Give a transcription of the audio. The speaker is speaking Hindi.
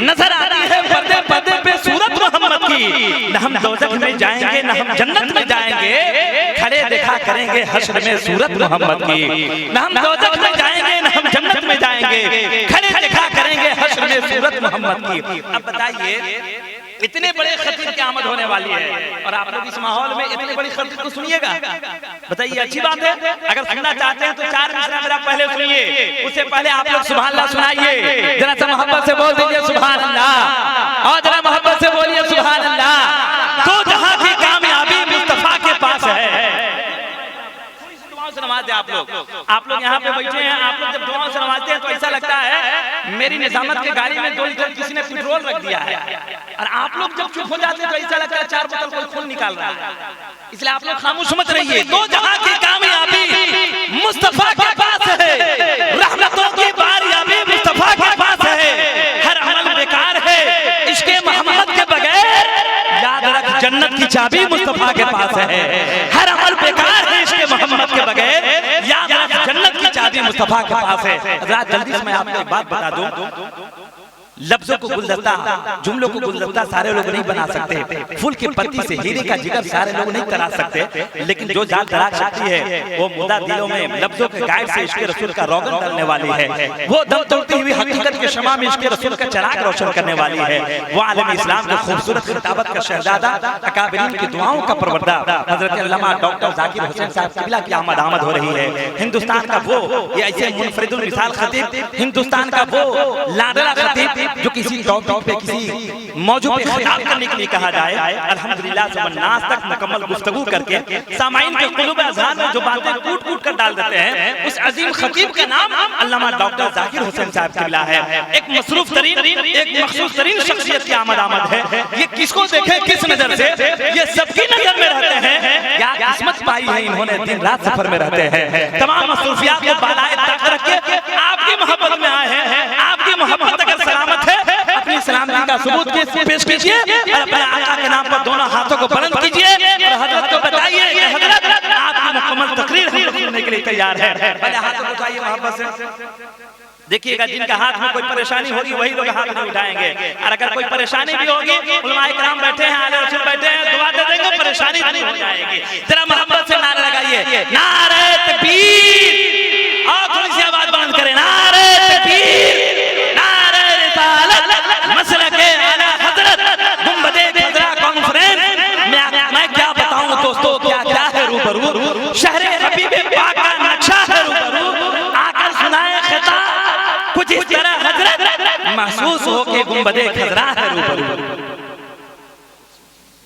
नजर आती है पर्दे पर्दे पे सूरत मोहम्मद की। न हम दोज़ख में जाएंगे न हम जन्नत में जाएंगे, खड़े देखा करेंगे हश्र में सूरत मोहम्मद की। न हम दोज़ख में जाएंगे न हम जन्नत में जाएंगे, खड़े देखा करेंगे हश्र में सूरत मोहम्मद की। अब बताइए इतने बड़े खतीब की आमद होने वाली है और आप लोग इस माहौल में इतने बड़ी खतीब को सुनिएगा, बताइए अच्छी बात है। अगर सुनना चाहते हैं तो 4 मिसरा मेरा पहले सुनिए, उससे पहले आप लोग सुभान अल्लाह सुनाइए। जरा सा मोहब्बत से बोल दीजिए सुभान अल्लाह, और जरा मोहब्बत से बोलिए सुभान अल्लाह। तो जहां की कामयाबी मुस्तफा के पास है। नमाज़ आप लोग यहाँ पे बैठे हैं, आप लोग जब दुआओं से नमाजते हैं तो ऐसा लगता है मेरी निजामत के गाड़ी में 2 लीटर किसी ने पेट्रोल रख दिया है, और आप लोग जब चुप हो जाते हैं तो ऐसा लगता है 4 बोतल कोई खून निकाल रहा है। इसलिए आप लोग खामोश मत रहिए। तो जहाँ की कामयाबी मुस्तफा के पास है, रहमतों की बारियाबी मुस्तफा के पास है। हर अमल बेकार है इश्क़े मोहम्मद के बगैर, याद रख जन्नत की चाबी मुस्तफा के पास है। हर अमल बेकार है इश्क़े मोहम्मद के बगैर, याद रख जन्नत की चाबी मुस्तफा के पास है। जरा जल्दी से मैं आपको एक बात बता दूं, लफ्जों को गुलदस्ता, जुमलों को गुलदस्ता सारे लोग नहीं बना सकते, फूल की पत्ती से हीरे का जिगर सारे लोग नहीं तराश सकते, लेकिन जो जान तराश सकती है वो मुद्दा दिलों में लफ्जों के गायब से इश्क़े रसूल का रोगन डालने वाली है। वो दम तोड़ती हुई हकीकत के शमा में इश्क़े रसूल का चिराग रोशन करने वाली है। वो आलम इस्लाम के खूबसूरत खिताबत का शहजादा, अकाबिरीन की दुआओं का परवरदा हज़रत अल्लामा डॉक्टर ज़ाकिर हुसैन साहब क़िबला की आमद हो रही है। हिंदुस्तान का वो ये ऐसे मुनफरिदुल मिसाल खतीब, हिंदुस्तान का वो लाडला खतीब जो किसी टॉपिक पे किसी मौजू पे खिताब करने के लिए कहा जाए, अल्हम्दुलिल्लाह ज़बरनास तक मुकम्मल गुफ्तगू करके सामाईन के क़ुलूब अज़हान में जो बातें कूट कूट कर डाल देते हैं, उस अजीम खतीब का नाम अल्लामा डॉक्टर ज़ाकिर हुसैन साहब क़िबला है। एक मसरूफ तरीन, एक मखसूस तरीन शख्सियत की आमद है। ये किसको देखे किस नजर से, ये सबकी नजर में रहते हैं। क्या किस्मत पाई है इन्होंने, दिन रात सफर में रहते हैं। तमाम मसरूफियात को बालाए तक रख के आपकी मोहब्बत में आए हैं। आपकी मोहब्बत अगर सलामत है, अपनी सलामती का सबूत पेश कीजिए और अपने आका के नाम पर दोनों हाथों को बुलंद कीजिए और हजरत को बताइए कि हजरत आपकी मुकम्मल तकरीर हम सुनने के लिए तैयार है। पहले हाथों को उठाइए मोहब्बत से। देखिएगा जिनका हाथ में कोई परेशानी होगी वही लोग हाथ नहीं उठाएंगे, और अगर कोई परेशानी भी होगी, उलमाए किराम बैठे हैं, आले रसूल बैठे हैं, दुआ दे देंगे, परेशानी नहीं हो जाएगी। जरा मोहब्बत से नारा लगाइए, नारे तकबीर, और थोड़ी सी आवाज बुलंद करें, नारे तकबीर, नारे रिसालत, मसलके आला हज़रत, गुंबदे खज़रा कॉन्फ्रेंस। मैं क्या बताऊं दोस्तों, क्या क्या है रूबरू, शहरे हबीबे पाक का नक्शा है रूबरू, आकर सुनाए खिताब कुछ इस तरह हजरत, महसूस हो के गुंबदे खज़रा है रूबरू।